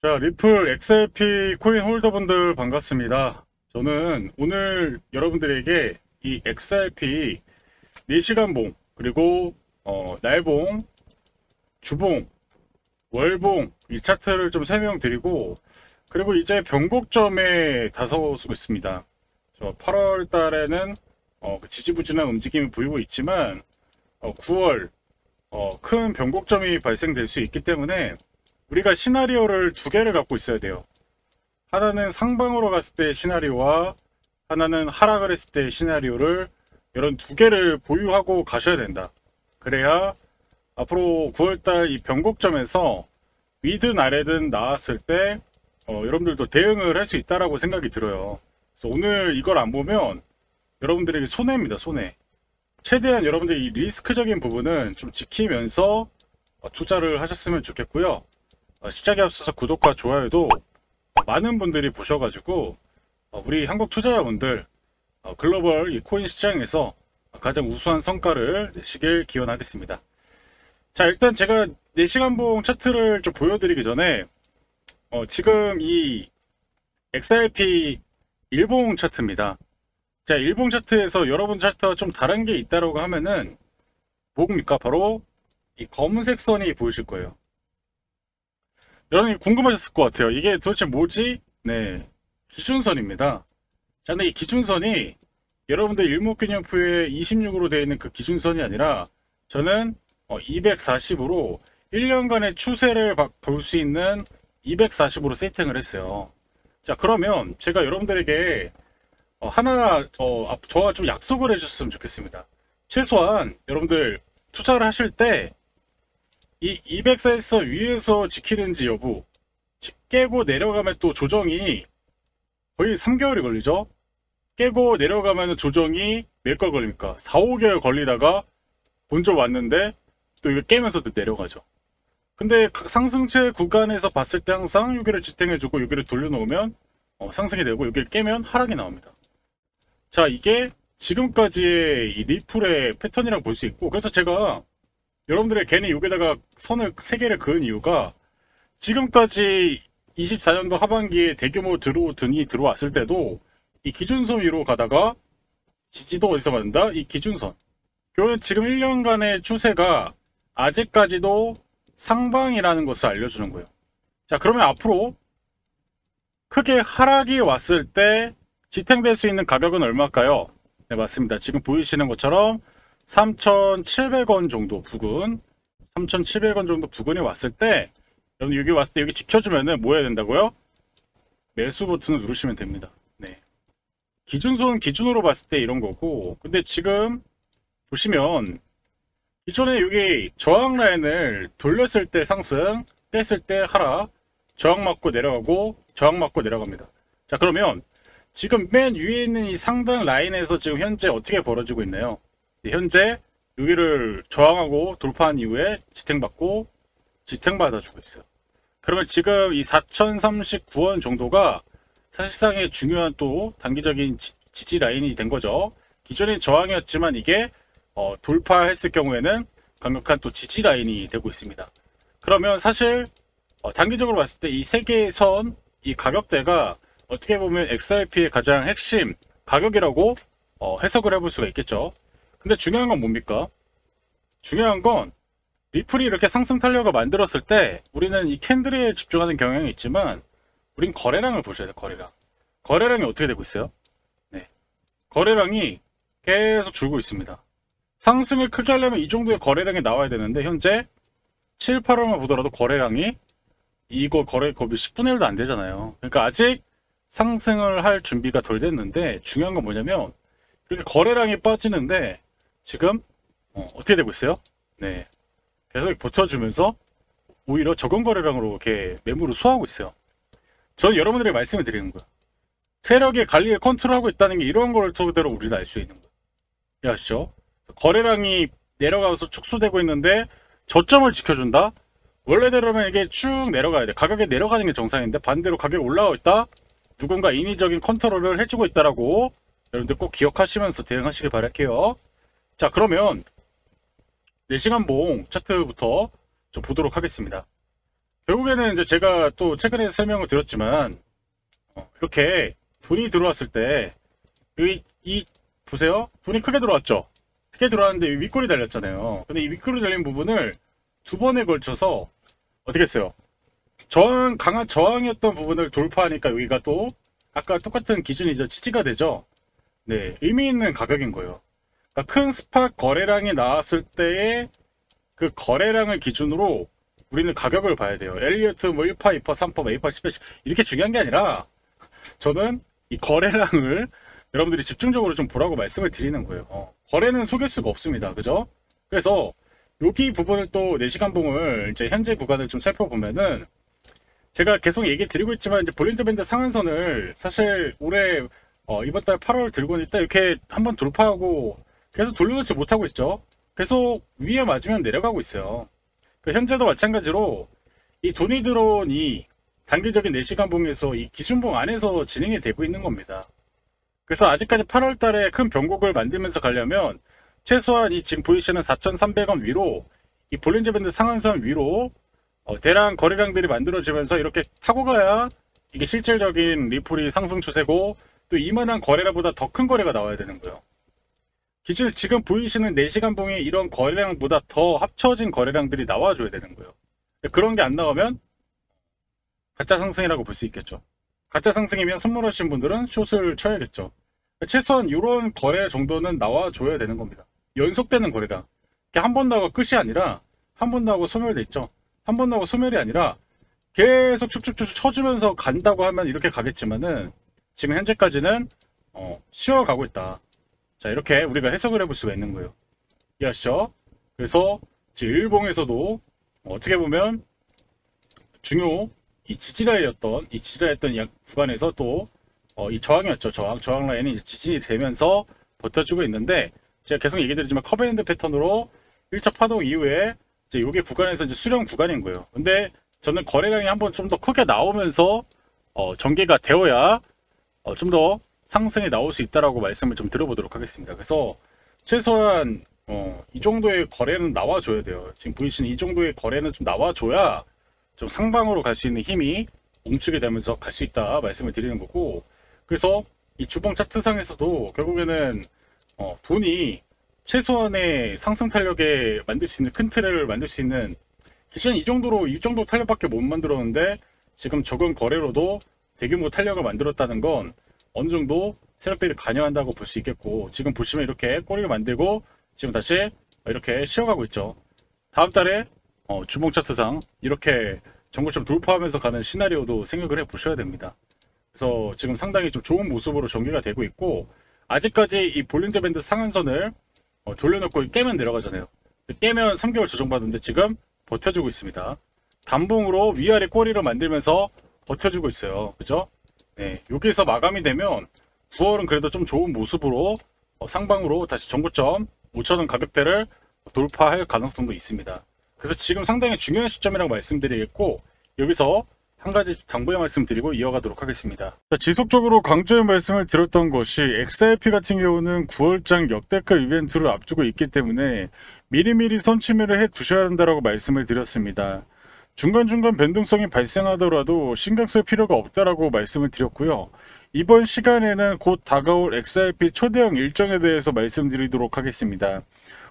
자, 리플 XRP 코인 홀더분들 반갑습니다. 저는 오늘 여러분들에게 이 XRP 4시간 봉, 그리고 날봉, 주봉, 월봉 이 차트를 좀 설명드리고, 그리고 이제 변곡점에 다가서고 있습니다. 저 8월 달에는 지지부진한 움직임이 보이고 있지만 9월 큰 변곡점이 발생될 수 있기 때문에 우리가 시나리오를 두 개를 갖고 있어야 돼요. 하나는 상방으로 갔을 때 시나리오와 하나는 하락을 했을 때 시나리오를, 이런 두 개를 보유하고 가셔야 된다. 그래야 앞으로 9월달 이 변곡점에서 위든 아래든 나왔을 때 여러분들도 대응을 할 수 있다라고 생각이 들어요. 그래서 오늘 이걸 안 보면 여러분들에게 손해입니다. 손해. 최대한 여러분들이 이 리스크적인 부분은 좀 지키면서 투자를 하셨으면 좋겠고요. 시작에 앞서서 구독과 좋아요도 많은 분들이 보셔가지고 우리 한국 투자자분들 글로벌 이 코인 시장에서 가장 우수한 성과를 내시길 기원하겠습니다. 자, 일단 제가 4시간봉 차트를 좀 보여드리기 전에 지금 이 XRP 일봉 차트입니다. 자, 일봉 차트에서 여러분 차트와 좀 다른 게 있다라고 하면은 뭡니까? 바로 이 검은색 선이 보이실 거예요. 여러분이 궁금하셨을 것 같아요. 이게 도대체 뭐지? 네, 기준선입니다. 자, 근데 이 기준선이 여러분들 일목균형표에 26으로 되어 있는 그 기준선이 아니라 저는 240으로 1년간의 추세를 볼 수 있는 240으로 세팅을 했어요. 자, 그러면 제가 여러분들에게 저와 좀 약속을 해주셨으면 좋겠습니다. 최소한 여러분들 투자를 하실 때 이 240선 위에서 지키는지 여부, 깨고 내려가면 또 조정이 거의 3개월이 걸리죠. 깨고 내려가면 조정이 몇 개월 걸립니까? 4, 5개월 걸리다가 본전 왔는데 또 이거 깨면서 또 내려가죠. 근데 상승체 구간에서 봤을 때 항상 여기를 지탱해주고 여기를 돌려놓으면 상승이 되고 여기를 깨면 하락이 나옵니다. 자, 이게 지금까지의 이 리플의 패턴이라고 볼 수 있고, 그래서 제가 여러분들의 괜히 여기다가 선을 3개를 그은 이유가 지금까지 24년도 하반기에 대규모 드론이 들어왔을 때도 이 기준선 위로 가다가 지지도 어디서 받는다? 이 기준선. 결국은 지금 1년간의 추세가 아직까지도 상방이라는 것을 알려주는 거예요. 자, 그러면 앞으로 크게 하락이 왔을 때 지탱될 수 있는 가격은 얼마일까요? 네, 맞습니다. 지금 보이시는 것처럼 3,700원 정도 부근, 3,700원 정도 부근이 왔을 때, 여러분 여기 왔을 때 여기 지켜주면은 뭐 해야 된다고요? 매수 버튼을 누르시면 됩니다. 네. 기준선 기준으로 봤을 때 이런 거고, 근데 지금 보시면 기존에 여기 저항 라인을 돌렸을 때 상승, 뺐을 때 하락, 저항 맞고 내려가고, 저항 맞고 내려갑니다. 자, 그러면 지금 맨 위에 있는 이 상단 라인에서 지금 현재 어떻게 벌어지고 있나요? 현재 여기를 저항하고 돌파한 이후에 지탱받고 지탱받아주고 있어요. 그러면 지금 이 4039원 정도가 사실상의 중요한 또 단기적인 지지 라인이 된 거죠. 기존엔 저항이었지만 이게 돌파했을 경우에는 강력한 또 지지 라인이 되고 있습니다. 그러면 사실 단기적으로 봤을 때 이 세 개의 선, 이 가격대가 어떻게 보면 XRP의 가장 핵심 가격이라고 해석을 해볼 수가 있겠죠. 근데 중요한 건 뭡니까? 중요한 건 리플이 이렇게 상승 탄력을 만들었을 때 우리는 이 캔들에 집중하는 경향이 있지만 우린 거래량을 보셔야 돼요. 거래량. 거래량이 어떻게 되고 있어요? 네. 거래량이 계속 줄고 있습니다. 상승을 크게 하려면 이 정도의 거래량이 나와야 되는데 현재 7, 8월만 보더라도 거래량이 이거 거래 겁이 10분의 1도 안 되잖아요. 그러니까 아직 상승을 할 준비가 덜 됐는데 중요한 건 뭐냐면 이렇게 거래량이 빠지는데 지금 어떻게 되고 있어요? 네, 계속 버텨주면서 오히려 적은 거래량으로 이렇게 매물을 소화하고 있어요. 저는 여러분들에게 말씀을 드리는 거예요. 세력의 관리를 컨트롤하고 있다는 게 이런 걸 토대로 우리는 알 수 있는 거예요. 이해하시죠? 거래량이 내려가서 축소되고 있는데 저점을 지켜준다? 원래대로면 이게 쭉 내려가야 돼. 가격이 내려가는 게 정상인데 반대로 가격이 올라가고 있다? 누군가 인위적인 컨트롤을 해주고 있다라고 여러분들 꼭 기억하시면서 대응하시길 바랄게요. 자, 그러면 4시간 봉 차트부터 좀 보도록 하겠습니다. 결국에는 이제 제가 또 최근에 설명을 드렸지만 이렇게 돈이 들어왔을 때 이 보세요. 돈이 크게 들어왔죠. 크게 들어왔는데 윗골이 달렸잖아요. 근데 이 윗골이 달린 부분을 두 번에 걸쳐서 어떻게 했어요? 강한 저항이었던 부분을 돌파하니까 여기가 또 아까 똑같은 기준이죠. 지지가 되죠. 네, 의미 있는 가격인 거예요. 그러니까 큰 스팟 거래량이 나왔을 때의 그 거래량을 기준으로 우리는 가격을 봐야 돼요. 엘리어트 뭐 1파, 2파, 3파, A파, 10파 이렇게 중요한 게 아니라 저는 이 거래량을 여러분들이 집중적으로 좀 보라고 말씀을 드리는 거예요. 거래는 속일 수가 없습니다. 그죠? 그래서 여기 부분을 또 4시간 봉을 이제 현재 구간을 좀 살펴보면은 제가 계속 얘기 드리고 있지만 이제 볼린저 밴드 상한선을 사실 올해 이번 달 8월 들고는 일단 이렇게 한번 돌파하고 계속 돌려놓지 못하고 있죠. 계속 위에 맞으면 내려가고 있어요. 현재도 마찬가지로 이 돈이 들어온 이 단기적인 4시간 봉에서 이 기준봉 안에서 진행이 되고 있는 겁니다. 그래서 아직까지 8월 달에 큰 변곡을 만들면서 가려면 최소한 이 지금 보이시는 4,300원 위로 이 볼린저 밴드 상한선 위로 대량 거래량들이 만들어지면서 이렇게 타고 가야 이게 실질적인 리플이 상승 추세고 또 이만한 거래량보다 더 큰 거래가 나와야 되는 거예요. 기존 지금 보이시는 4시간 봉에 이런 거래량보다 더 합쳐진 거래량들이 나와줘야 되는 거예요. 그런 게 안 나오면 가짜 상승이라고 볼 수 있겠죠. 가짜 상승이면 선물하신 분들은 숏을 쳐야겠죠. 최소한 이런 거래 정도는 나와줘야 되는 겁니다. 연속되는 거래량. 한 번 나오고 끝이 아니라 한 번 나오고 소멸돼 있죠. 한 번 나오고 소멸이 아니라 계속 쭉쭉쭉 쳐주면서 간다고 하면 이렇게 가겠지만은 지금 현재까지는 쉬어가고 있다. 자, 이렇게 우리가 해석을 해볼 수가 있는 거예요. 이해하시죠? 그래서 지금 일봉에서도 어떻게 보면 중요 이 지지라였던 약 구간에서 또 이 저항이었죠. 저항 라인이 이제 지진이 되면서 버텨주고 있는데 제가 계속 얘기 드리지만 커베넌트 패턴으로 1차 파동 이후에 이제 요게 구간에서 이제 수렴 구간인 거예요. 근데 저는 거래량이 한번 좀 더 크게 나오면서 전개가 되어야 좀 더 상승이 나올 수 있다라고 말씀을 좀 드려보도록 하겠습니다. 그래서 최소한 이 정도의 거래는 나와줘야 돼요. 지금 보이시는 이 정도의 거래는 좀 나와줘야 좀 상방으로 갈 수 있는 힘이 뭉치게 되면서 갈 수 있다 말씀을 드리는 거고, 그래서 이 주봉 차트상에서도 결국에는 돈이 최소한의 상승 탄력에 만들 수 있는 큰 틀을 만들 수 있는 기존 이 정도 탄력밖에 못 만들었는데 지금 적은 거래로도 대규모 탄력을 만들었다는 건 어느 정도 세력들이 관여한다고 볼 수 있겠고, 지금 보시면 이렇게 꼬리를 만들고 지금 다시 이렇게 쉬어가고 있죠. 다음 달에 주봉 차트상 이렇게 정고점 돌파하면서 가는 시나리오도 생각을 해 보셔야 됩니다. 그래서 지금 상당히 좀 좋은 모습으로 전개가 되고 있고, 아직까지 이 볼린저 밴드 상한선을 돌려놓고 깨면 내려가잖아요. 깨면 3개월 조정받는데 지금 버텨주고 있습니다. 단봉으로 위아래 꼬리를 만들면서 버텨주고 있어요. 그죠? 네, 여기서 마감이 되면 9월은 그래도 좀 좋은 모습으로 상방으로 다시 정고점 5,000원 가격대를 돌파할 가능성도 있습니다. 그래서 지금 상당히 중요한 시점이라고 말씀드리겠고, 여기서 한 가지 당부의 말씀드리고 이어가도록 하겠습니다. 자, 지속적으로 강조의 말씀을 드렸던 것이 XRP 같은 경우는 9월장 역대급 이벤트를 앞두고 있기 때문에 미리미리 선취매를 해 두셔야 한다고 말씀을 드렸습니다. 중간중간 변동성이 발생하더라도 신경 쓸 필요가 없다라고 말씀을 드렸고요. 이번 시간에는 곧 다가올 XRP 초대형 일정에 대해서 말씀드리도록 하겠습니다.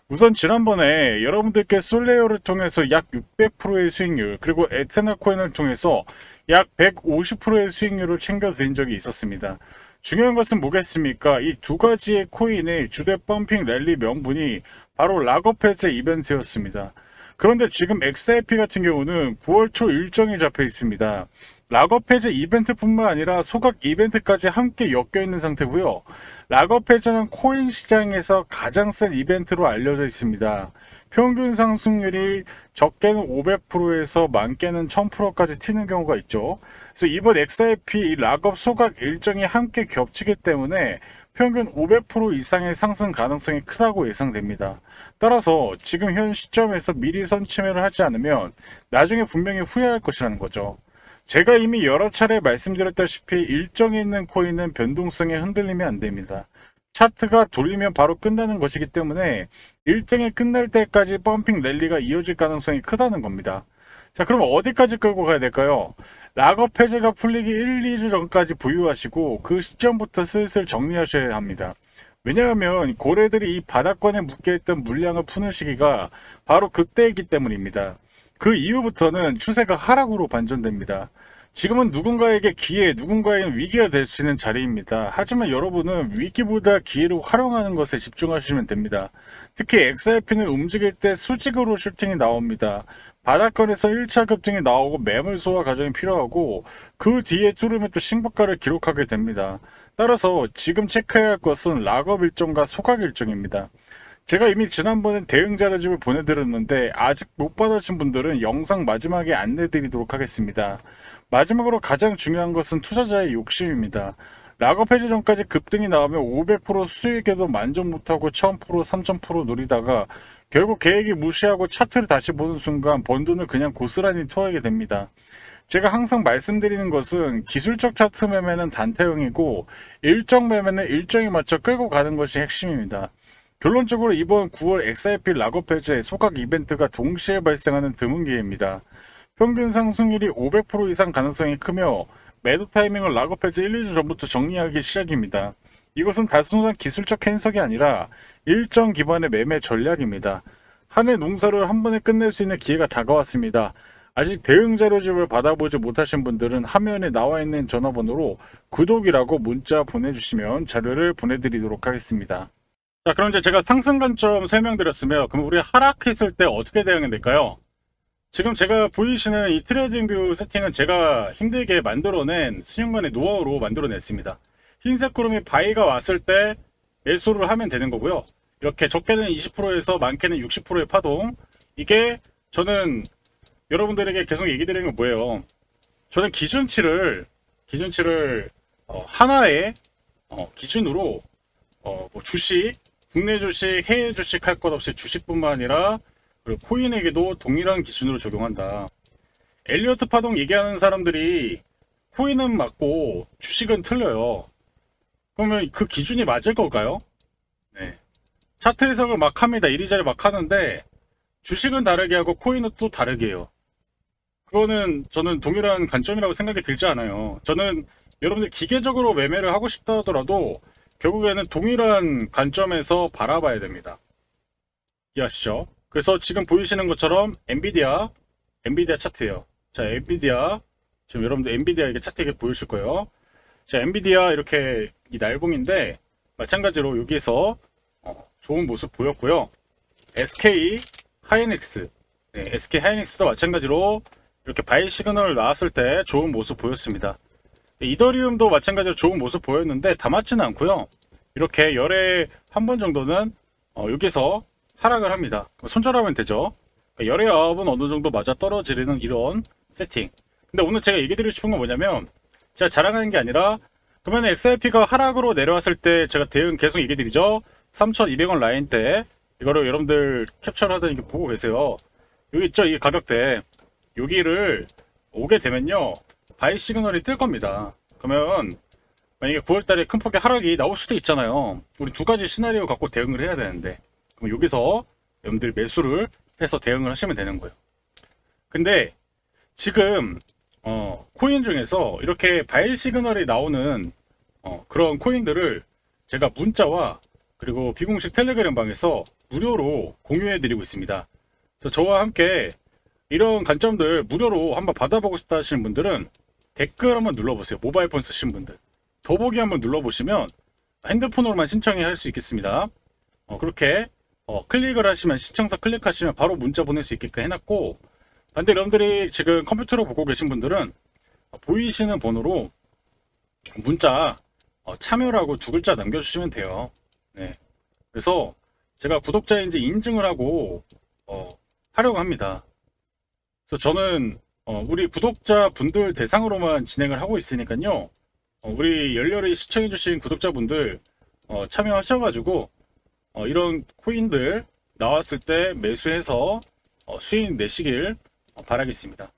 우선 지난번에 여러분들께 솔레어를 통해서 약 600%의 수익률, 그리고 에테나 코인을 통해서 약 150%의 수익률을 챙겨드린 적이 있었습니다. 중요한 것은 뭐겠습니까? 이 두 가지의 코인의 주대 펌핑 랠리 명분이 바로 락업 해제 이벤트였습니다. 그런데 지금 XRP 같은 경우는 9월 초 일정이 잡혀 있습니다. 락업 해제 이벤트뿐만 아니라 소각 이벤트까지 함께 엮여 있는 상태고요. 락업 해제는 코인 시장에서 가장 센 이벤트로 알려져 있습니다. 평균 상승률이 적게는 500%에서 많게는 1000%까지 튀는 경우가 있죠. 그래서 이번 XRP 락업 소각 일정이 함께 겹치기 때문에 평균 500% 이상의 상승 가능성이 크다고 예상됩니다. 따라서 지금 현 시점에서 미리 선취매를 하지 않으면 나중에 분명히 후회할 것이라는 거죠. 제가 이미 여러 차례 말씀드렸다시피 일정에 있는 코인은 변동성에 흔들리면 안 됩니다. 차트가 돌리면 바로 끝나는 것이기 때문에 일정이 끝날 때까지 펌핑 랠리가 이어질 가능성이 크다는 겁니다. 자, 그럼 어디까지 끌고 가야 될까요? 락업 해제가 풀리기 1, 2주 전까지 보유하시고 그 시점부터 슬슬 정리하셔야 합니다. 왜냐하면 고래들이 이 바닥권에 묶여있던 물량을 푸는 시기가 바로 그때이기 때문입니다. 그 이후부터는 추세가 하락으로 반전됩니다. 지금은 누군가에게 기회, 누군가에게는 위기가 될 수 있는 자리입니다. 하지만 여러분은 위기보다 기회를 활용하는 것에 집중하시면 됩니다. 특히 XRP는 움직일 때 수직으로 슈팅이 나옵니다. 바닥권에서 1차 급등이 나오고 매물 소화 과정이 필요하고 그 뒤에 뚫으면 또 신고가를 기록하게 됩니다. 따라서 지금 체크해야 할 것은 락업 일정과 소각 일정입니다. 제가 이미 지난번에 대응 자료집을 보내드렸는데 아직 못 받으신 분들은 영상 마지막에 안내드리도록 하겠습니다. 마지막으로 가장 중요한 것은 투자자의 욕심입니다. 락업 해제 전까지 급등이 나오면 500% 수익에도 만족 못하고 1000%, 3000% 노리다가 결국 계획이 무시하고 차트를 다시 보는 순간 번 돈을 그냥 고스란히 토하게 됩니다. 제가 항상 말씀드리는 것은 기술적 차트 매매는 단타형이고 일정 매매는 일정에 맞춰 끌고 가는 것이 핵심입니다. 결론적으로 이번 9월 XRP 락업 해제 소각 이벤트가 동시에 발생하는 드문 기회입니다. 평균 상승률이 500% 이상 가능성이 크며 매도 타이밍을 락업 해제 1, 2주 전부터 정리하기 시작입니다. 이것은 단순한 기술적 해석이 아니라 일정 기반의 매매 전략입니다. 한 해 농사를 한 번에 끝낼 수 있는 기회가 다가왔습니다. 아직 대응 자료집을 받아보지 못하신 분들은 화면에 나와 있는 전화번호로 구독이라고 문자 보내주시면 자료를 보내드리도록 하겠습니다. 자, 그럼 이제 제가 상승 관점 설명드렸으며 그럼 우리 하락했을 때 어떻게 대응해야 될까요? 지금 제가 보이시는 이 트레이딩 뷰 세팅은 제가 힘들게 만들어낸 수년간의 노하우로 만들어냈습니다. 흰색 구름이 바이가 왔을 때 매수를 하면 되는 거고요. 이렇게 적게는 20%에서 많게는 60%의 파동. 이게 저는 여러분들에게 계속 얘기 드리는 건 뭐예요? 저는 기준치를 하나의 기준으로 뭐 주식, 국내 주식, 해외 주식 할 것 없이 주식뿐만 아니라 그리고 코인에게도 동일한 기준으로 적용한다. 엘리어트 파동 얘기하는 사람들이 코인은 맞고 주식은 틀려요. 그러면 그 기준이 맞을 걸까요? 네. 차트 해석을 막 합니다. 이리저리 막 하는데 주식은 다르게 하고 코인은 또 다르게 해요. 그거는 저는 동일한 관점이라고 생각이 들지 않아요. 저는 여러분들 기계적으로 매매를 하고 싶다 하더라도 결국에는 동일한 관점에서 바라봐야 됩니다. 이해하시죠? 그래서 지금 보이시는 것처럼 엔비디아 차트예요. 자, 엔비디아 지금 여러분들 엔비디아 이게 차트 이렇게 보이실 거예요. 자, 엔비디아 이렇게 이 날봉인데 마찬가지로 여기에서 좋은 모습 보였고요. SK 하이닉스, 네, SK 하이닉스도 마찬가지로 이렇게 바이 시그널 나왔을 때 좋은 모습 보였습니다. 이더리움도 마찬가지로 좋은 모습 보였는데 다 맞지는 않고요. 이렇게 열에 한 번 정도는 여기서 하락을 합니다. 손절하면 되죠. 열의 아홉은 어느 정도 맞아 떨어지는 이런 세팅. 근데 오늘 제가 얘기 드리고 싶은 건 뭐냐면 제가 자랑하는 게 아니라 그러면 XRP가 하락으로 내려왔을 때 제가 대응 계속 얘기 드리죠. 3,200원 라인 때 이거를 여러분들 캡처를 하더니 이렇게 보고 계세요. 여기 있죠, 이 가격대. 여기를 오게 되면요 바이 시그널이 뜰 겁니다. 그러면 만약에 9월달에 큰 폭의 하락이 나올 수도 있잖아요. 우리 두 가지 시나리오 갖고 대응을 해야 되는데 그럼 여기서 여러분들 매수를 해서 대응을 하시면 되는 거예요. 근데 지금 코인 중에서 이렇게 바이 시그널이 나오는 그런 코인들을 제가 문자와 그리고 비공식 텔레그램 방에서 무료로 공유해 드리고 있습니다. 그래서 저와 함께 이런 관점들 무료로 한번 받아보고 싶다 하시는 분들은 댓글 한번 눌러보세요. 모바일 폰 쓰시는 분들 더보기 한번 눌러보시면 핸드폰으로만 신청해 할 수 있겠습니다. 그렇게 클릭을 하시면 신청서 클릭하시면 바로 문자 보낼 수 있게끔 해놨고, 반대로 여러분들이 지금 컴퓨터로 보고 계신 분들은 보이시는 번호로 문자 참여라고 두 글자 남겨주시면 돼요. 네. 그래서 제가 구독자인지 인증을 하고 하려고 합니다. 그래서 저는 우리 구독자분들 대상으로만 진행을 하고 있으니까요. 우리 열렬히 시청해주신 구독자분들 참여하셔가지고 이런 코인들 나왔을 때 매수해서 수익 내시길 바라겠습니다.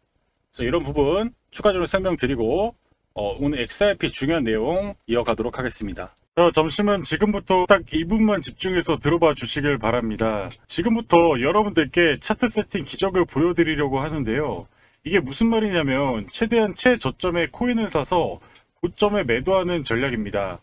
그래서 이런 부분 추가적으로 설명드리고 오늘 XRP 중요한 내용 이어가도록 하겠습니다. 점심은 지금부터 딱 2분만 집중해서 들어봐 주시길 바랍니다. 지금부터 여러분들께 차트 세팅 기적을 보여드리려고 하는데요. 이게 무슨 말이냐면 최대한 최저점에 코인을 사서 고점에 매도하는 전략입니다.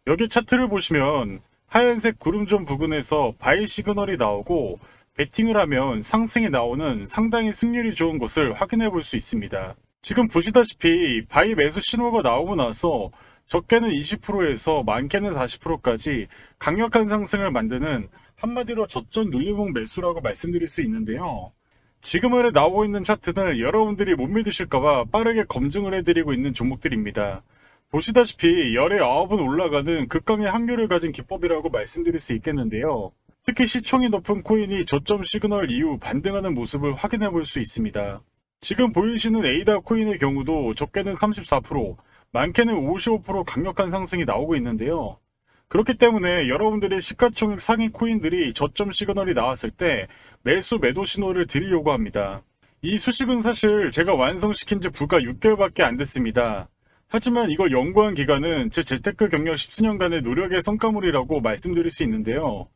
여기 차트를 보시면 하얀색 구름존 부근에서 바이 시그널이 나오고 베팅을 하면 상승이 나오는 상당히 승률이 좋은 것을 확인해 볼 수 있습니다. 지금 보시다시피 바이 매수 신호가 나오고 나서 적게는 20%에서 많게는 40%까지 강력한 상승을 만드는, 한마디로 저점 눌림목 매수라고 말씀드릴 수 있는데요. 지금 아래 나오고 있는 차트는 여러분들이 못 믿으실까봐 빠르게 검증을 해드리고 있는 종목들입니다. 보시다시피 열의 9은 올라가는 극강의 확률을 가진 기법이라고 말씀드릴 수 있겠는데요. 특히 시총이 높은 코인이 저점 시그널 이후 반등하는 모습을 확인해 볼 수 있습니다. 지금 보이시는 에이다 코인의 경우도 적게는 34%, 많게는 55% 강력한 상승이 나오고 있는데요. 그렇기 때문에 여러분들의 시가총액 상위 코인들이 저점 시그널이 나왔을 때 매수 매도 신호를 드리려고 합니다. 이 수식은 사실 제가 완성시킨 지 불과 6개월밖에 안 됐습니다. 하지만 이걸 연구한 기간은 제 재테크 경력 10수년간의 노력의 성과물이라고 말씀드릴 수 있는데요.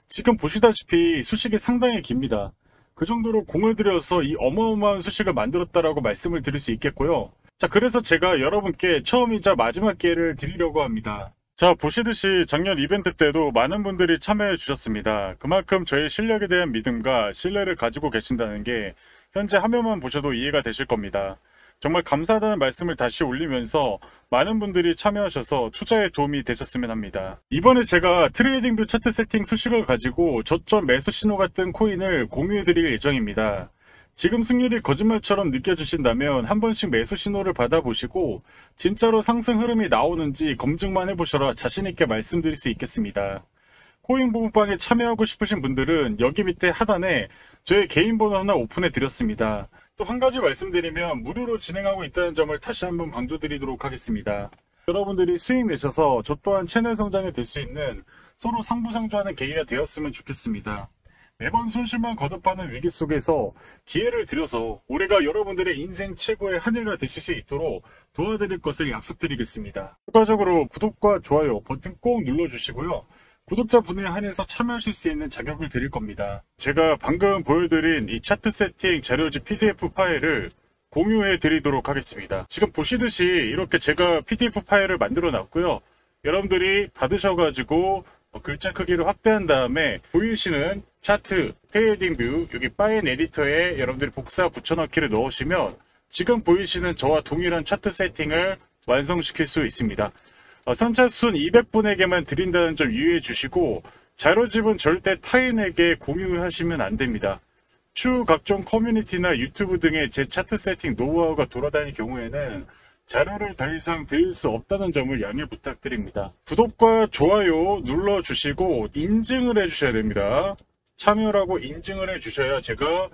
지금 보시다시피 수식이 상당히 깁니다. 그 정도로 공을 들여서 이 어마어마한 수식을 만들었다라고 말씀을 드릴 수 있겠고요. 자, 그래서 제가 여러분께 처음이자 마지막 기회를 드리려고 합니다. 자, 보시듯이 작년 이벤트 때도 많은 분들이 참여해 주셨습니다. 그만큼 저의 실력에 대한 믿음과 신뢰를 가지고 계신다는 게 현재 화면만 보셔도 이해가 되실 겁니다. 정말 감사하다는 말씀을 다시 올리면서 많은 분들이 참여하셔서 투자에 도움이 되셨으면 합니다. 이번에 제가 트레이딩뷰 차트 세팅 수식을 가지고 저점 매수 신호 같은 코인을 공유해 드릴 예정입니다. 지금 승률이 거짓말처럼 느껴지신다면 한 번씩 매수 신호를 받아보시고 진짜로 상승 흐름이 나오는지 검증만 해보셔라 자신있게 말씀드릴 수 있겠습니다. 코인 부부방에 참여하고 싶으신 분들은 여기 밑에 하단에 저의 개인 번호 하나 오픈해 드렸습니다. 또 한 가지 말씀드리면 무료로 진행하고 있다는 점을 다시 한번 강조드리도록 하겠습니다. 여러분들이 수익 내셔서 저 또한 채널 성장이 될 수 있는 서로 상부상조하는 계기가 되었으면 좋겠습니다. 매번 손실만 거듭하는 위기 속에서 기회를 드려서 올해가 여러분들의 인생 최고의 한 해가 되실 수 있도록 도와드릴 것을 약속드리겠습니다. 추가적으로 구독과 좋아요 버튼 꼭 눌러주시고요. 구독자분에 한해서 참여하실 수 있는 자격을 드릴 겁니다. 제가 방금 보여드린 이 차트 세팅 자료집 PDF 파일을 공유해 드리도록 하겠습니다. 지금 보시듯이 이렇게 제가 PDF 파일을 만들어 놨고요. 여러분들이 받으셔가지고 글자 크기를 확대한 다음에 보이시는 차트, 트레이딩뷰, 여기 파일 에디터에 여러분들이 복사 붙여넣기를 넣으시면 지금 보이시는 저와 동일한 차트 세팅을 완성시킬 수 있습니다. 선착순 200분에게만 드린다는 점 유의해 주시고 자료집은 절대 타인에게 공유를 하시면 안 됩니다. 추후 각종 커뮤니티나 유튜브 등의 제 차트 세팅 노하우가 돌아다닐 경우에는 자료를 더 이상 드릴 수 없다는 점을 양해 부탁드립니다. 구독과 좋아요 눌러주시고 인증을 해주셔야 됩니다. 참여라고 인증을 해주셔야 제가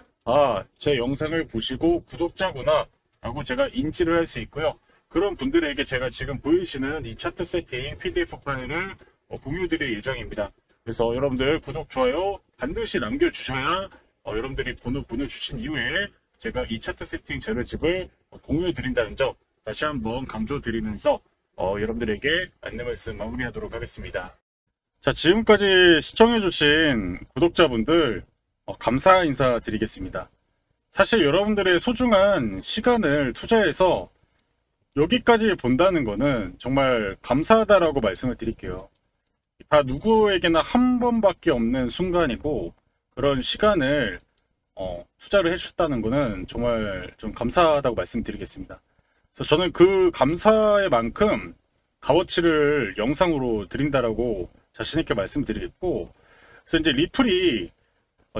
제 영상을 보시고 구독자구나 라고 제가 인지를 할 수 있고요. 그런 분들에게 제가 지금 보이시는 이 차트 세팅 PDF 파일을 공유드릴 예정입니다. 그래서 여러분들 구독, 좋아요 반드시 남겨주셔야 여러분들이 번호 보내주신 이후에 제가 이 차트 세팅 자료집을 공유해드린다는 점 다시 한번 강조드리면서 여러분들에게 안내 말씀 마무리하도록 하겠습니다. 자, 지금까지 시청해주신 구독자분들 감사 인사 드리겠습니다. 사실 여러분들의 소중한 시간을 투자해서 여기까지 본다는 거는 정말 감사하다라고 말씀을 드릴게요. 다 누구에게나 한 번밖에 없는 순간이고 그런 시간을 투자를 해주셨다는 거는 정말 좀 감사하다고 말씀드리겠습니다. 그래서 저는 그 감사의 만큼 값어치를 영상으로 드린다라고 자신있게 말씀드리겠고, 그래서 이제 리플이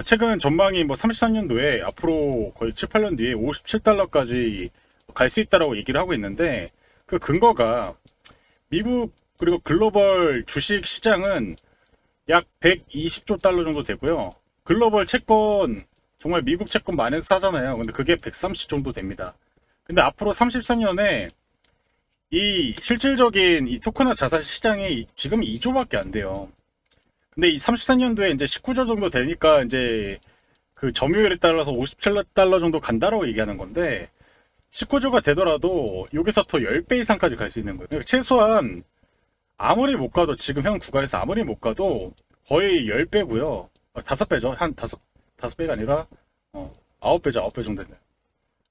최근 전망이 33년도에 앞으로 거의 7, 8년 뒤에 57달러까지 갈 수 있다라고 얘기를 하고 있는데 그 근거가 미국 그리고 글로벌 주식 시장은 약 120조 달러 정도 되고요. 글로벌 채권 정말 미국 채권 많이 싸잖아요. 근데 그게 130 정도 됩니다. 근데 앞으로 34년에 이 실질적인 이 토큰화 자산 시장이 지금 2조밖에 안 돼요. 근데 이 34년도에 이제 19조 정도 되니까 이제 그 점유율에 따라서 57달러 정도 간다라고 얘기하는 건데 19조가 되더라도 여기서 더 10배 이상까지 갈 수 있는 거예요. 최소한 아무리 못 가도 지금 현 구간에서 아무리 못 가도 거의 10배고요. 5배죠. 한 5배가 아니라 9배죠. 9배 정도 되네요.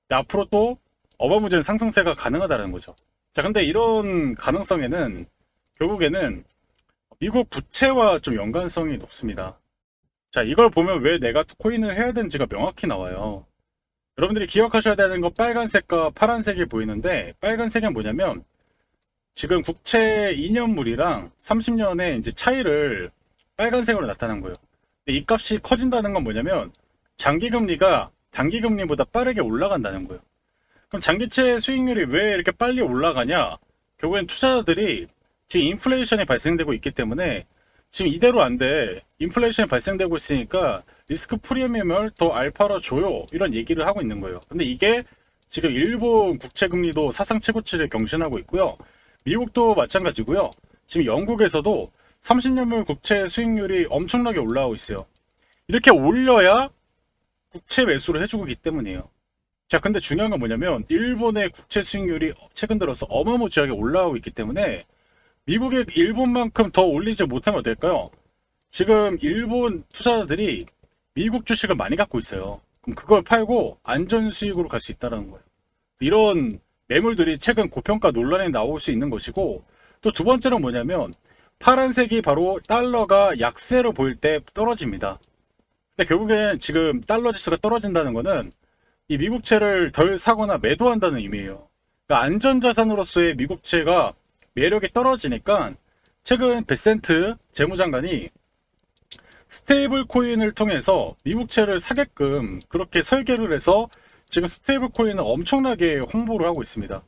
앞으로 또 어마무지한 상승세가 가능하다는 거죠. 자, 근데 이런 가능성에는 결국에는 미국 부채와 좀 연관성이 높습니다. 자, 이걸 보면 왜 내가 코인을 해야 되는지가 명확히 나와요. 여러분들이 기억하셔야 되는 건 빨간색과 파란색이 보이는데, 빨간색은 뭐냐면 지금 국채 2년물이랑 30년의 이제 차이를 빨간색으로 나타난 거예요. 근데 이 값이 커진다는 건 뭐냐면 장기금리가 단기금리보다 빠르게 올라간다는 거예요. 그럼 장기채 수익률이 왜 이렇게 빨리 올라가냐? 결국엔 투자자들이 지금 인플레이션이 발생되고 있기 때문에 지금 이대로 안 돼. 인플레이션이 발생되고 있으니까 리스크 프리미엄을 더 알파로 줘요. 이런 얘기를 하고 있는 거예요. 근데 이게 지금 일본 국채 금리도 사상 최고치를 경신하고 있고요. 미국도 마찬가지고요. 지금 영국에서도 30년물 국채 수익률이 엄청나게 올라오고 있어요. 이렇게 올려야 국채 매수를 해주고 있기 때문이에요. 자, 근데 중요한 건 뭐냐면 일본의 국채 수익률이 최근 들어서 어마무지하게 올라오고 있기 때문에 미국의 일본만큼 더 올리지 못하면 어떨까요? 지금 일본 투자자들이 미국 주식을 많이 갖고 있어요. 그럼 그걸 팔고 안전 수익으로 갈 수 있다는 거예요. 이런 매물들이 최근 고평가 논란에 나올 수 있는 것이고, 또 두 번째는 뭐냐면 파란색이 바로 달러가 약세로 보일 때 떨어집니다. 근데 결국엔 지금 달러 지수가 떨어진다는 거는 이 미국채를 덜 사거나 매도한다는 의미예요. 그러니까 안전자산으로서의 미국채가 매력이 떨어지니까 최근 베센트 재무장관이 스테이블 코인을 통해서 미국채를 사게끔 그렇게 설계를 해서 지금 스테이블 코인을 엄청나게 홍보를 하고 있습니다.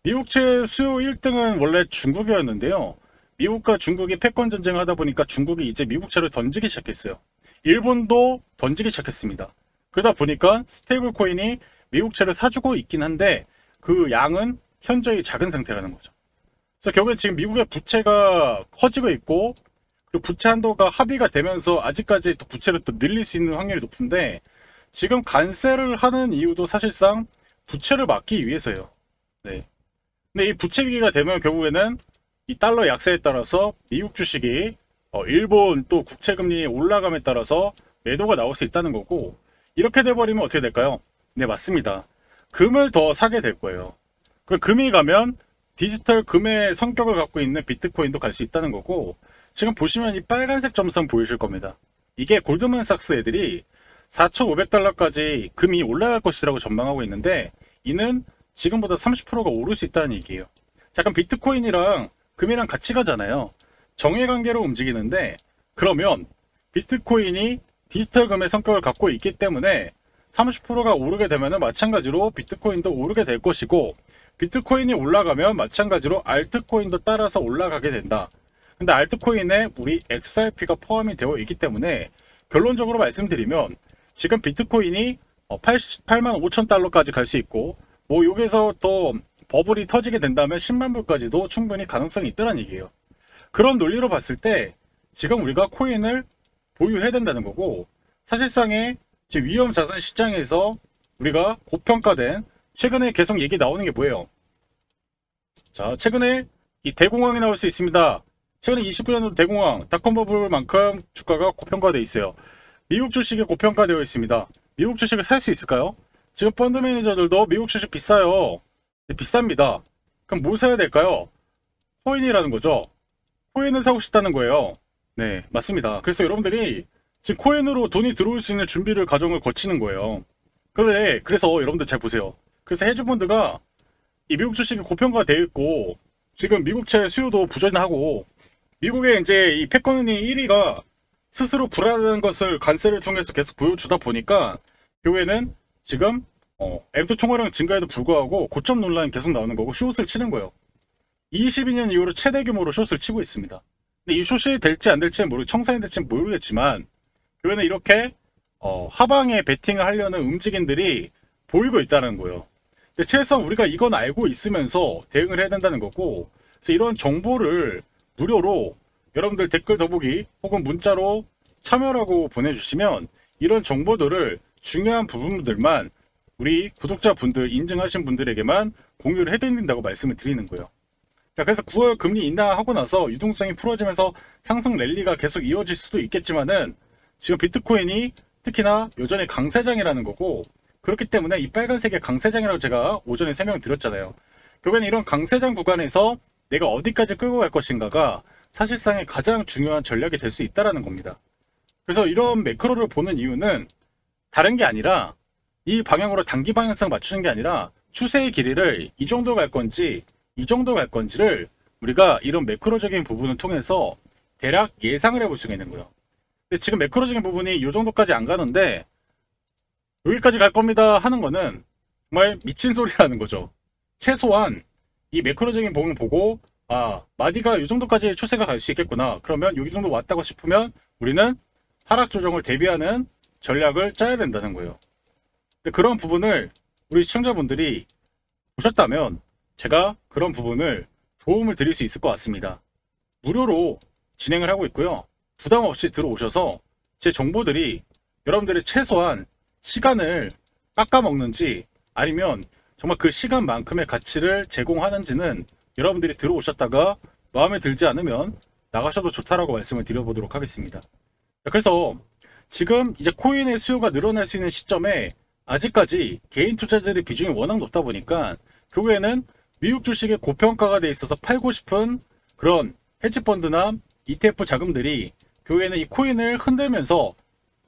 미국채 수요 1등은 원래 중국이었는데요. 미국과 중국이 패권 전쟁을 하다 보니까 중국이 이제 미국채를 던지기 시작했어요. 일본도 던지기 시작했습니다. 그러다 보니까 스테이블 코인이 미국채를 사주고 있긴 한데 그 양은 현저히 작은 상태라는 거죠. 그래서 결국엔 지금 미국의 부채가 커지고 있고, 그리고 부채 한도가 합의가 되면서 아직까지 또 부채를 또 늘릴 수 있는 확률이 높은데, 지금 관세를 하는 이유도 사실상 부채를 막기 위해서예요. 네. 근데 이 부채 위기가 되면 결국에는 이 달러 약세에 따라서 미국 주식이 일본 또 국채 금리 올라감에 따라서 매도가 나올 수 있다는 거고, 이렇게 돼버리면 어떻게 될까요? 네, 맞습니다. 금을 더 사게 될 거예요. 그 금이 가면 디지털 금의 성격을 갖고 있는 비트코인도 갈 수 있다는 거고, 지금 보시면 이 빨간색 점선 보이실 겁니다. 이게 골드만삭스 애들이 4,500달러까지 금이 올라갈 것이라고 전망하고 있는데, 이는 지금보다 30%가 오를 수 있다는 얘기예요. 자, 그럼 비트코인이랑 금이랑 같이 가잖아요. 정해관계로 움직이는데, 그러면 비트코인이 디지털 금의 성격을 갖고 있기 때문에 30%가 오르게 되면 마찬가지로 비트코인도 오르게 될 것이고, 비트코인이 올라가면 마찬가지로 알트코인도 따라서 올라가게 된다. 근데 알트코인에 우리 XRP가 포함이 되어 있기 때문에 결론적으로 말씀드리면 지금 비트코인이 88만 5천 달러까지 갈 수 있고, 뭐 여기서 또 버블이 터지게 된다면 10만 불까지도 충분히 가능성이 있다는 얘기예요. 그런 논리로 봤을 때 지금 우리가 코인을 보유해야 된다는 거고, 사실상의 지금 위험 자산 시장에서 우리가 고평가된, 최근에 계속 얘기 나오는 게 뭐예요? 자, 최근에 이 대공황이 나올 수 있습니다. 최근에 29년도 대공황, 닷컴 버블만큼 주가가 고평가되어 있어요. 미국 주식이 고평가되어 있습니다. 미국 주식을 살 수 있을까요? 지금 펀드 매니저들도 미국 주식 비싸요. 비쌉니다. 그럼 뭘 사야 될까요? 코인이라는 거죠. 코인을 사고 싶다는 거예요. 네, 맞습니다. 그래서 여러분들이 지금 코인으로 돈이 들어올 수 있는 준비를 과정을 거치는 거예요. 그래서 여러분들 잘 보세요. 그래서 헤지펀드가 이 미국 주식이 고평가되어 있고, 지금 미국채 수요도 부진하고, 미국의 이제 이 패권이 1위가 스스로 불안한 것을 관세를 통해서 계속 보여주다 보니까 결국에는 지금 M2 총괄량 증가에도 불구하고 고점 논란이 계속 나오는 거고 숏을 치는 거예요. 22년 이후로 최대 규모로 숏을 치고 있습니다. 근데 이 숏이 될지 안 될지는 청산이 될지는 모르겠지만 결국에는 이렇게 하방에 베팅을 하려는 움직임들이 보이고 있다는 거예요. 근데 최소한 우리가 이건 알고 있으면서 대응을 해야 된다는 거고, 그래서 이런 정보를 무료로 여러분들 댓글 더보기 혹은 문자로 참여라고 보내주시면 이런 정보들을 중요한 부분들만 우리 구독자분들, 인증하신 분들에게만 공유를 해드린다고 말씀을 드리는 거예요. 자, 그래서 9월 금리 인하하고 나서 유동성이 풀어지면서 상승 랠리가 계속 이어질 수도 있겠지만은 지금 비트코인이 특히나 여전히 강세장이라는 거고, 그렇기 때문에 이 빨간색의 강세장이라고 제가 오전에 설명을 드렸잖아요. 결국에는 이런 강세장 구간에서 내가 어디까지 끌고 갈 것인가가 사실상의 가장 중요한 전략이 될 수 있다는 겁니다. 그래서 이런 매크로를 보는 이유는 다른 게 아니라 이 방향으로 단기 방향성을 맞추는 게 아니라 추세의 길이를 이 정도 갈 건지 이 정도 갈 건지를 우리가 이런 매크로적인 부분을 통해서 대략 예상을 해볼 수가 있는 거예요. 근데 지금 매크로적인 부분이 이 정도까지 안 가는데 여기까지 갈 겁니다 하는 거는 정말 미친 소리라는 거죠. 최소한 이 매크로적인 부분을 보고 마디가 이 정도까지 추세가 갈 수 있겠구나. 그러면 여기 정도 왔다고 싶으면 우리는 하락 조정을 대비하는 전략을 짜야 된다는 거예요. 근데 그런 부분을 우리 시청자분들이 보셨다면 제가 그런 부분을 도움을 드릴 수 있을 것 같습니다. 무료로 진행을 하고 있고요. 부담 없이 들어오셔서 제 정보들이 여러분들의 최소한 시간을 깎아먹는지 아니면 정말 그 시간만큼의 가치를 제공하는지는 여러분들이 들어오셨다가 마음에 들지 않으면 나가셔도 좋다라고 말씀을 드려보도록 하겠습니다. 그래서 지금 이제 코인의 수요가 늘어날 수 있는 시점에 아직까지 개인 투자자들의 비중이 워낙 높다 보니까 결국에는 미국 주식의 고평가가 돼 있어서 팔고 싶은 그런 헤지펀드나 ETF 자금들이 결국에는 이 코인을 흔들면서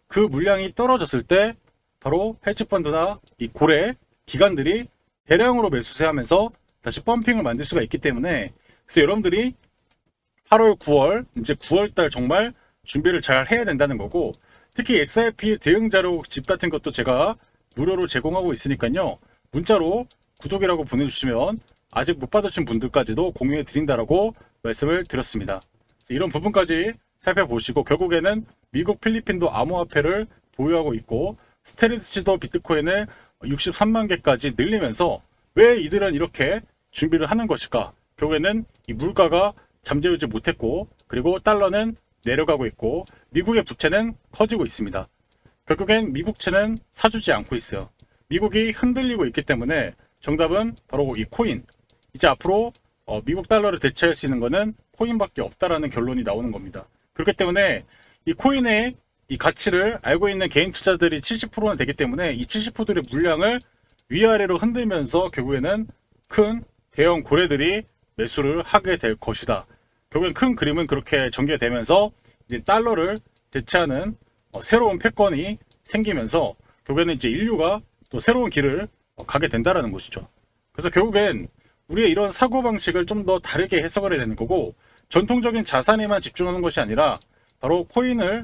그 물량이 떨어졌을 때 바로 헤지펀드나 이 고래 기관들이 대량으로 매수세하면서 다시 펌핑을 만들 수가 있기 때문에 그래서 여러분들이 8월, 9월 이제 9월달 정말 준비를 잘 해야 된다는 거고 특히 XRP 대응 자료 집 같은 것도 제가 무료로 제공하고 있으니까요. 문자로 구독이라고 보내주시면 아직 못 받으신 분들까지도 공유해 드린다라고 말씀을 드렸습니다. 이런 부분까지 살펴보시고 결국에는 미국, 필리핀도 암호화폐를 보유하고 있고 스테리드치도 비트코인을 63만 개까지 늘리면서 왜 이들은 이렇게 준비를 하는 것일까? 결국에는 이 물가가 잠재우지 못했고 그리고 달러는 내려가고 있고 미국의 부채는 커지고 있습니다. 결국엔 미국채는 사주지 않고 있어요. 미국이 흔들리고 있기 때문에 정답은 바로 이 코인. 이제 앞으로 미국 달러를 대체할 수 있는 거는 코인밖에 없다라는 결론이 나오는 겁니다. 그렇기 때문에 이 코인의 이 가치를 알고 있는 개인 투자들이 70%는 되기 때문에 이 70%의 물량을 위아래로 흔들면서 결국에는 큰 대형 고래들이 매수를 하게 될 것이다. 결국엔 큰 그림은 그렇게 전개되면서 이제 달러를 대체하는 새로운 패권이 생기면서 결국에는 이제 인류가 또 새로운 길을 가게 된다라는 것이죠. 그래서 결국엔 우리의 이런 사고방식을 좀 더 다르게 해석을 해야 되는 거고 전통적인 자산에만 집중하는 것이 아니라 바로 코인을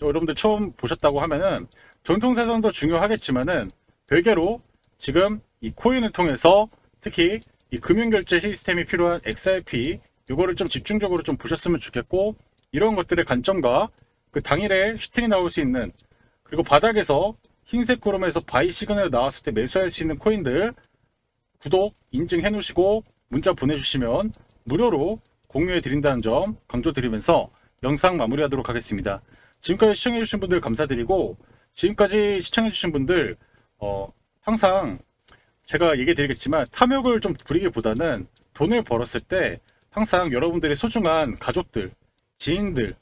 여러분들 처음 보셨다고 하면은 전통자산도 중요하겠지만은 별개로 지금 이 코인을 통해서 특히 이 금융결제 시스템이 필요한 XRP 이거를 좀 집중적으로 좀 보셨으면 좋겠고 이런 것들의 관점과 그 당일에 슈팅이 나올 수 있는 그리고 바닥에서 흰색 구름에서 바이 시그널 나왔을 때 매수할 수 있는 코인들 구독 인증해 놓으시고 문자 보내주시면 무료로 공유해 드린다는 점 강조드리면서 영상 마무리하도록 하겠습니다. 지금까지 시청해 주신 분들 감사드리고 지금까지 시청해 주신 분들 항상 제가 얘기 드리겠지만 탐욕을 좀 부리기보다는 돈을 벌었을 때 항상 여러분들의 소중한 가족들, 지인들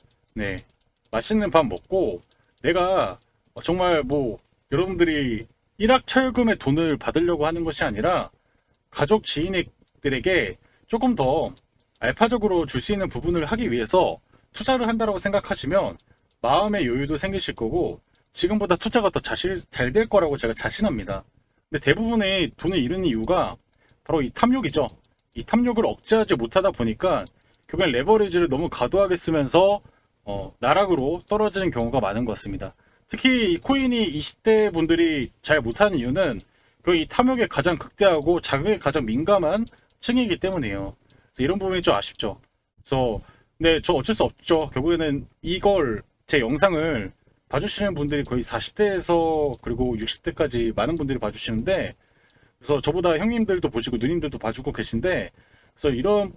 맛있는 밥 먹고 내가 정말 뭐 여러분들이 일확천금의 돈을 받으려고 하는 것이 아니라 가족 지인들에게 조금 더 알파적으로 줄 수 있는 부분을 하기 위해서 투자를 한다고 생각하시면 마음의 여유도 생기실 거고 지금보다 투자가 더 잘 될 거라고 제가 자신합니다. 근데 대부분의 돈을 잃는 이유가 바로 이 탐욕이죠. 이 탐욕을 억제하지 못하다 보니까 결국엔 레버리지를 너무 과도하게 쓰면서 나락으로 떨어지는 경우가 많은 것 같습니다. 특히 이 코인이 20대 분들이 잘 못하는 이유는 이 탐욕에 가장 극대하고 자극에 가장 민감한 층이기 때문이에요. 이런 부분이 좀 아쉽죠. 그래서 근데 저 어쩔 수 없죠. 결국에는 이걸 제 영상을 봐주시는 분들이 거의 40대에서 그리고 60대까지 많은 분들이 봐주시는데 그래서 저보다 형님들도 보시고 누님들도 봐주고 계신데 그래서 이런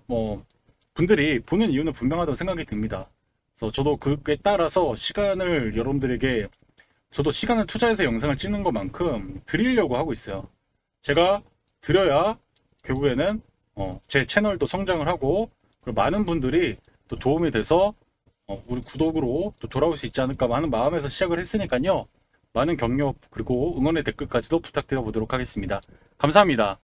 분들이 보는 이유는 분명하다고 생각이 듭니다. 그래서 저도 그에 따라서 시간을 여러분들에게 저도 시간을 투자해서 영상을 찍는 것만큼 드리려고 하고 있어요. 제가 드려야 결국에는 제 채널도 성장을 하고 그리고 많은 분들이 또 도움이 돼서 우리 구독으로 또 돌아올 수 있지 않을까 하는 마음에서 시작을 했으니까요. 많은 격려 그리고 응원의 댓글까지도 부탁드려 보도록 하겠습니다. 감사합니다.